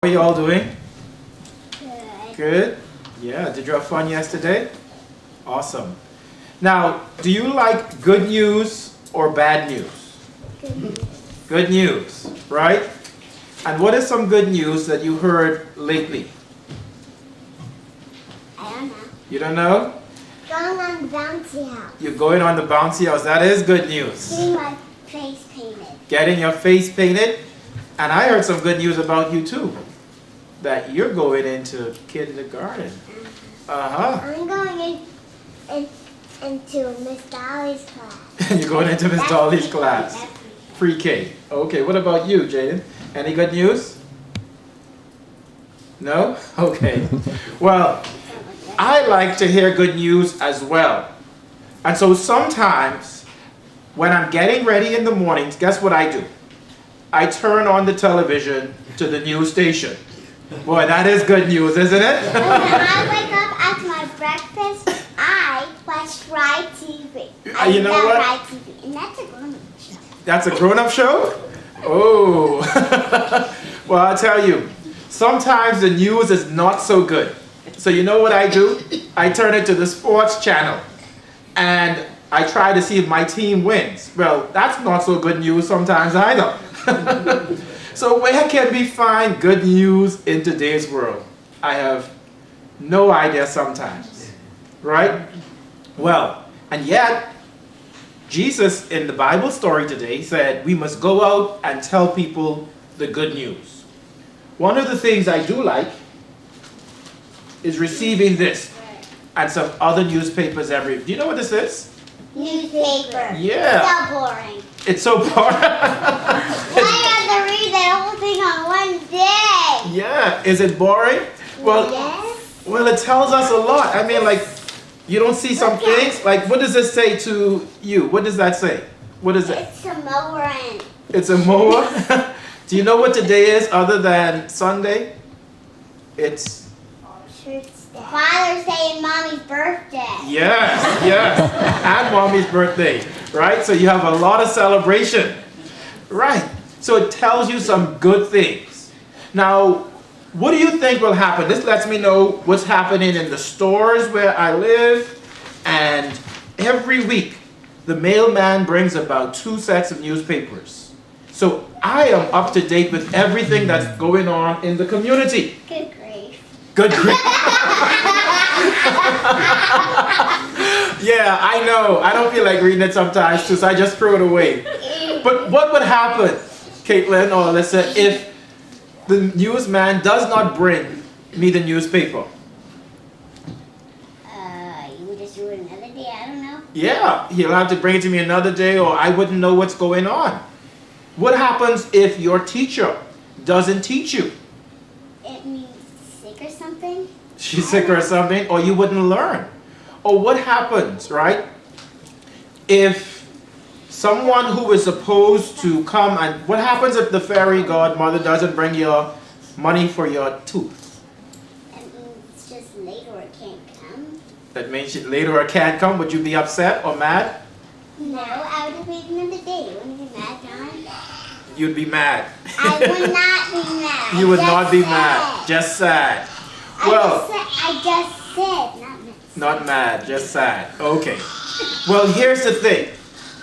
How are you all doing? Good. Good? Yeah, did you have fun yesterday? Awesome. Now, do you like good news or bad news? Good. Good news, right? And what is some good news that you heard lately? I don't know. You don't know? Going on the bouncy house. You're going on the bouncy house. That is good news. Getting my face painted. Getting your face painted. And I heard some good news about you too. That you're going into kindergarten. Uh-huh. I'm going into Miss Dolly's class. You're going into Miss That's Dolly's pre-K. class. That's Pre-K. Okay, what about you, Jaden? Any good news? No? Okay. Well, I like to hear good news as well. And so sometimes when I'm getting ready in the mornings, guess what I do? I turn on the television to the news station. Boy, that is good news, isn't it? When I wake up after my breakfast, I watch Fry TV. You know what? Fry TV, and that's a grown-up show. That's a grown-up show? Oh. Well, I'll tell you, sometimes the news is not so good. So you know what I do? I turn it to the sports channel. And I try to see if my team wins. Well, that's not so good news sometimes either. So where can we find good news in today's world? I have no idea sometimes. Right? Well, and yet, Jesus in the Bible story today said we must go out and tell people the good news. One of the things I do like is receiving this and some other newspapers every. Do you know what this is? Newspaper. Yeah. So boring. It's so boring. Why do you have to read that whole thing on one day? Yeah. Is it boring? Well, Yes. well, it tells us a lot. I mean, like, you don't see some things. Like, what does this say to you? What does that say? What is it? It's a mower and It's a mower. Do you know what today is other than Sunday? It's Father's Day and Mommy's birthday. yes, yes, and Mommy's birthday, right? So you have a lot of celebration, right? So it tells you some good things. Now, what do you think will happen? This lets me know what's happening in the stores where I live, and every week the mailman brings about 2 sets of newspapers. So I am up to date with everything that's going on in the community. Good grief. Good grief. Yeah, I know. I don't feel like reading it sometimes too, so I just throw it away. But what would happen, Caitlin or Alyssa, if the newsman does not bring me the newspaper? You would just do it another day, I don't know. Yeah, he'll have to bring it to me another day or I wouldn't know what's going on. What happens if your teacher doesn't teach you? It means sick or something? She's sick or something, or you wouldn't learn. Or what happens, right, if someone who is supposed to come and what happens if the fairy godmother doesn't bring your money for your tooth? It means it's just late or it can't come. That means later it can't come. Would you be upset or mad? No, I would wait another day. Wouldn't you be mad, John? You'd be mad. I would not be mad. You would Just not be sad. mad. Just sad. I Well, just said, not mad. not mad, just sad. Okay. Well, here's the thing.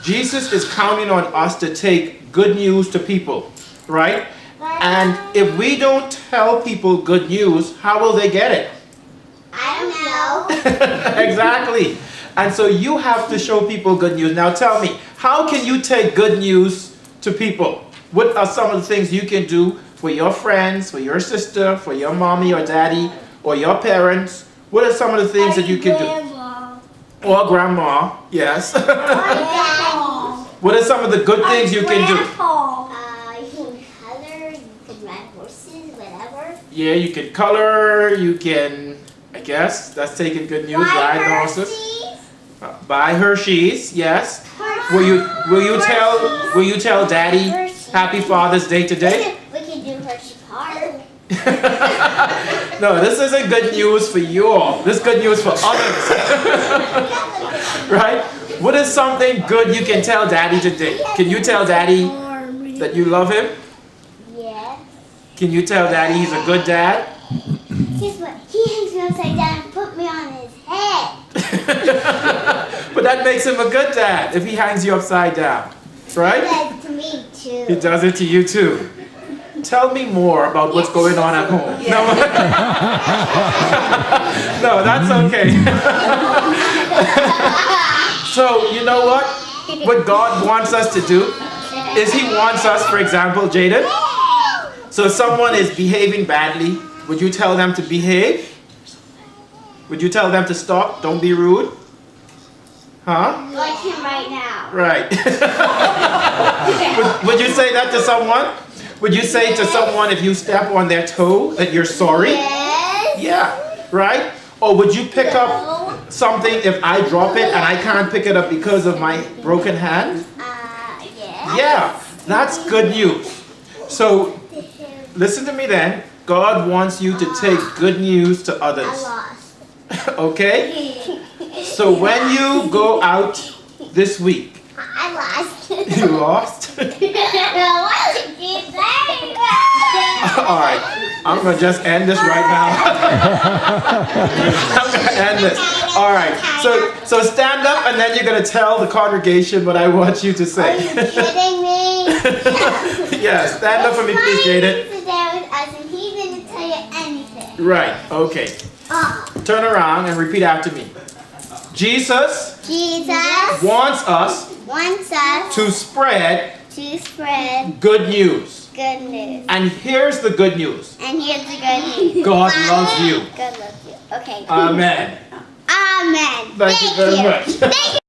Jesus is counting on us to take good news to people, right? And if we don't tell people good news, how will they get it? I don't know. Exactly. And so you have to show people good news. Now tell me, how can you take good news to people? What are some of the things you can do for your friends, for your sister, for your mommy or daddy, or your parents? What are some of the things that you can do? Or grandma, yes. What are some of the good things you can do? You can color, you can ride horses, whatever. Yeah, you can color, you can, I guess, that's taking good news, ride the horses. Buy Hershey's, yes. Will you tell Daddy Happy Father's Day today? We can do Hershey Park. No, this isn't good news for you all. This is good news for others. Right? What is something good you can tell Daddy today? Can you tell Daddy that you love him? Yes. Can you tell Daddy he's a good dad? Guess what? He hangs me upside down and put me on his head. But that makes him a good dad if he hangs you upside down, He right? does it to me too. He does it to you too. Tell me more about what's going on at home. No, no, that's okay. So, you know what? What God wants us to do is He wants us, for example, Jaden. So if someone is behaving badly, would you tell them to behave? Would you tell them to stop? Don't be rude? Huh? Like him right now. Right. would you say that to someone? Would you say to someone if you step on their toe that you're sorry? Yes. Yeah, right? Or would you pick up something if I drop it and I can't pick it up because of my broken hand? Yes. Yeah, that's good news. So, listen to me then. God wants you to take good news to I others. lost. Okay? So when you go out this week, I lost. you lost? What did you say? Alright, I'm gonna just end this right now. I'm gonna end this. Alright, so stand up and then you're gonna tell the congregation what I want you to Are say. you kidding me? Yeah, stand up for me please, Jaden. He's there with us and he didn't tell you anything. Right, okay. Turn around and repeat after me. Jesus Jesus wants us wants us to spread to spread good news. good news. And here's the good news. And here's the good news. God loves you. God loves you. Okay. Amen. Amen. Thank you very much. Thank you.